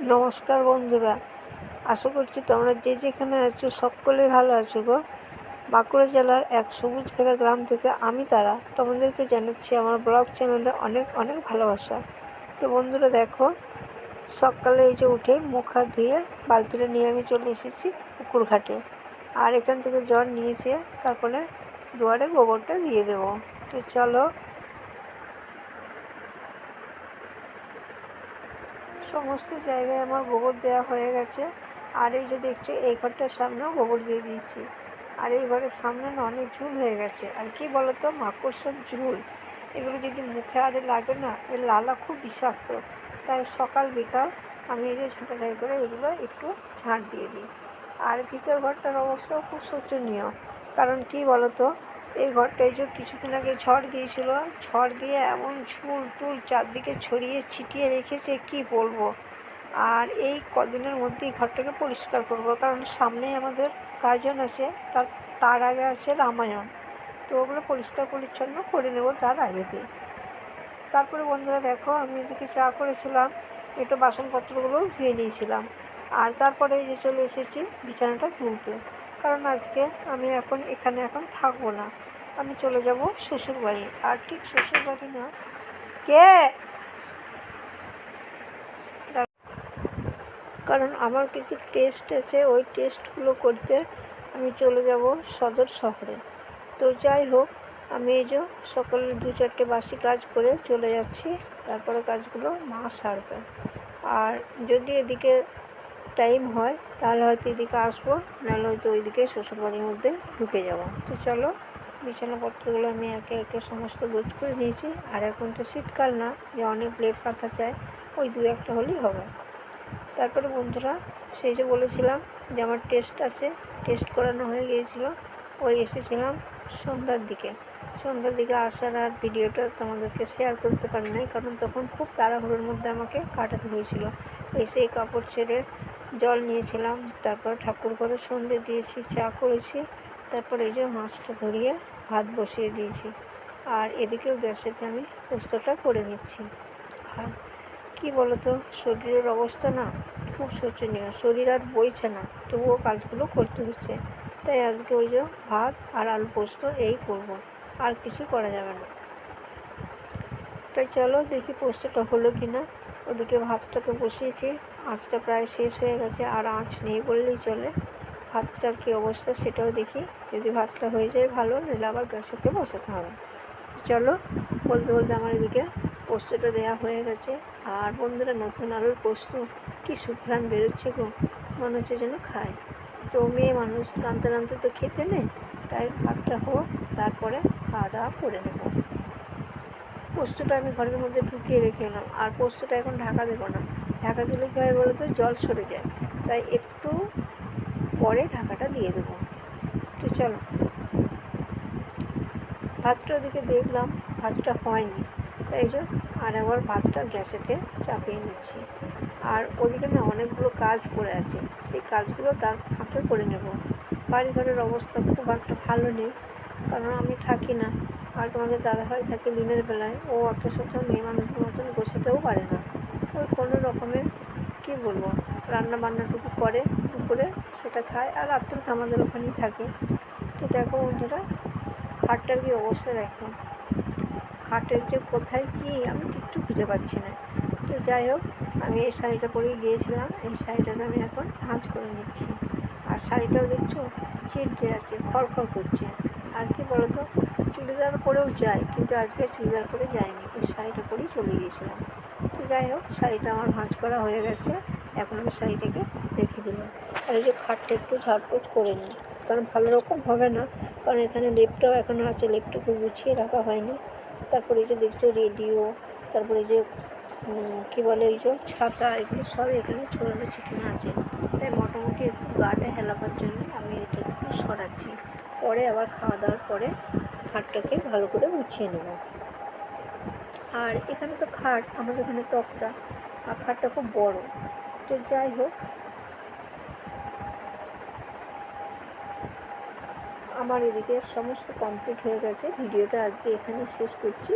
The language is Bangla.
নমস্কার বন্ধুরা, আশা করছি তোমরা যে যেখানে আছো সকলে ভালো আছো গো। বাঁকুড়া জেলার এক সবুজ ঘেরা গ্রাম থেকে আমি তারা তোমাদেরকে জানাচ্ছি আমার ব্লগ চ্যানেলে অনেক অনেক ভালোবাসা। তো বন্ধুরা দেখো, সকালে এই যে উঠে মুখ হাত ধুয়ে বালতিটা নিয়ে আমি চলে এসেছি পুকুর ঘাটে। আর এখান থেকে জল নিয়েছে, তারপরে দুয়ারে গোবরটা দিয়ে দেবো। তো চলো, সমস্ত জায়গায় আমার গোবর দেওয়া হয়ে গেছে। আর এই যে দেখছো, এই ঘরটার সামনেও গোবর দিয়ে দিয়েছি। আর এই ঘরের সামনে না অনেক ঝুল হয়ে গেছে। আর কি বলতো, মাকড়সার ঝুল, এগুলো যদি মুখে আরে লাগে না, এর লালা খুব বিষাক্ত। তাই সকাল বিকাল আমি এই যে ঝাঁটাঝাঁটি করে এগুলো একটু ঝাঁট দিয়ে দিই। আর ভিতর ঘরটার অবস্থাও খুব শোচনীয়। কারণ কি বলতো, এই ঘরটায় যে কিছুদিন আগে ঝড় দিয়েছিল, ঝড় দিয়ে এমন ঝুল টুল চারদিকে ছড়িয়ে ছিটিয়ে রেখেছে কি বলবো। আর এই কদিনের মধ্যেই ঘরটাকে পরিষ্কার করব, কারণ সামনেই আমাদের গাজন আছে, তার আগে আছে রামায়ণ। তো ওগুলো পরিষ্কার পরিচ্ছন্ন করে নেব তার আগেতেই। তারপরে বন্ধুরা দেখো, আমি এদিকে চা করেছিলাম, একটু বাসনপত্রগুলো ধুয়ে নিয়েছিলাম। আর তারপরে এই যে চলে এসেছি বিছানাটা তুলতে, কারণ আজকে আমি এখানে থাকবো না, আমি চলে যাব শ্বশুরবাড়ি। আর ঠিক শ্বশুরবাড়ি না, কে, কারণ আমার কিছু টেস্ট আছে, ওই টেস্টগুলো করতে আমি চলে যাব সদর শহরে। তো যাই হোক, আমি এই যে সকালে 2-4টে বাসি কাজ করে চলে যাচ্ছি, তারপরে কাজগুলো মা সারবে। আর যদি এদিকে টাইম হয় তাহলে হয়তো এদিকে আসবো, নাহলে হয়তো ওইদিকে শ্বশুরবাড়ির মধ্যে ঢুকে যাব। তো চলো, বিছানাপত্রগুলো আমি একে একে সমস্ত গোছ করে নিয়েছি। আর এখন তো শীতকাল না যে অনেক লেপ কাঁথা চাই, ওই 2-1টা হলেই হবে। তারপরে বন্ধুরা, সেই যে বলেছিলাম যে আমার টেস্ট আছে, টেস্ট করানো হয়ে গিয়েছিলো। ওই এসেছিলাম সন্ধ্যার দিকে আসার আর ভিডিওটা তোমাদেরকে শেয়ার করতে পারি নাই, কারণ তখন খুব তাড়াহুড়োর মধ্যে আমাকে কাটাতে হয়েছিল। এসে কাপড় ছেড়ে জল নিয়েছিলাম, তারপর ঠাকুর ঘরে সন্ধে দিয়েছি, চা করেছি, তারপরে এই যে মাছটা ধরিয়ে ভাত বসিয়ে দিয়েছি। আর এদিকেও গ্যাসেতে আমি পোস্তটা করে নিচ্ছি। আর কি বলতো, শরীরের অবস্থা না খুব শোচনীয়, শরীর আর বইছে না, তবুও কাজগুলো করতে হচ্ছে। তাই আজকে ওই যে ভাত আর আলু পোস্ত এই করব, আর কিছু করা যাবে না। তাই চলো দেখি পোস্তটা হলো কি না। ওদিকে ভাতটা তো বসিয়েছি, আঁচটা প্রায় শেষ হয়ে গেছে, আর আঁচ নেই বললেই চলে। ভাতটার কী অবস্থা সেটাও দেখি, যদি ভাতটা হয়ে যায় ভালো, নিলে আবার গ্যাসেতে বসাতে হবে। চলো, বলতে বলতে আমার এদিকে পোস্তটা দেওয়া হয়ে গেছে। আর বন্ধুরা, নতুন আলুর পোস্ত কি সুঘ্রাণ বেরোচ্ছে গো, মনে হচ্ছে যেন খায়। তো মেয়ে মানুষ, রাঁধতে রাঁধতে তো খেতে নেই, তাই ভাতটা হোক, তারপরে খাওয়া দাওয়া করে নেব। পোস্তটা আমি ঘরের মধ্যে ঢুকিয়ে রেখে এলাম। আর পোস্তটা এখন ঢাকা দেবো না, ঢাকা দিলে কী হয় বলো তো, জল সরে যায়, তাই একটু পরে ঢাকাটা দিয়ে দেবো। তো চলো, ভাতটা ওদিকে দেখলাম ভাতটা হয়নি, তাই যে আর একবার ভাতটা গ্যাসেতে চাপিয়ে নিচ্ছি। আর ওদিকে না অনেকগুলো কাজ পড়ে আছে, সেই কাজগুলো তার ফাঁকে করে নেব। বাড়িঘরের অবস্থা খুব একটা ভালো নেই, কারণ আমি থাকি না, আর তোমাদের দাদাভাই থাকে দিনের বেলায়, ও অত শত মেয়ে মানুষের মতন গোছাতেও পারে না। ওই কোনো রকমের কী বলবো, রান্না বান্নাটুকু করে দুপুরে, সেটা খায়, আর রাত্রে তো আমাদের ওখানেই থাকে। তো দেখো বন্ধুরা, খাটটার কি অবস্থা দেখো, খাটের যে কোথায় কি আমি কিচ্ছু খুঁজে পাচ্ছি না। তো যাই হোক, আমি এই শাড়িটা পরেই গিয়েছিলাম, এই শাড়িটাকে আমি এখন ভাঁজ করে নিচ্ছি। আর শাড়িটাও দেখছো ছিঁড়তে আছে, খড়খড় করছে। আর কি বলতো, চুড়িদার পরেও যাই, কিন্তু আজকে চুড়িদার পরে যাইনি, ওই শাড়িটা পরেই চলে গিয়েছিলাম। তো যাই হোক, শাড়িটা আমার ভাঁজ করা হয়ে গেছে, এখন আমি শাড়িটাকে রেখে দিলাম। আর এই যে খাটটা একটু ঝাড়পোছ করে নিই, কারণ ভালো রকম হবে না, কারণ এখানে লেপটাও এখনও আছে, লেপটাকে গুছিয়ে রাখা হয়নি। তারপরে এই যে দেখছো রেডিও, তারপরে এই যে কী বলে, এই যে ছাতা, এগুলো সব এখানে ছড়ানো ছিটানো আছে। তাই মোটামুটি একটু গাটা হেলাবার জন্য আমি এটা একটু সরাচ্ছি, পরে আবার খাওয়া দাওয়ার পরে খাটটাকে ভালো করে গুছিয়ে নেব। আর এখানে তো খাট, আমাদের এখানে তক্তা, আর খাটটা খুব বড়। তো যাই হোক, আমার এদিকে সমস্ত কমপ্লিট হয়ে গেছে। ভিডিওটা আজকে এখানে শেষ করছি।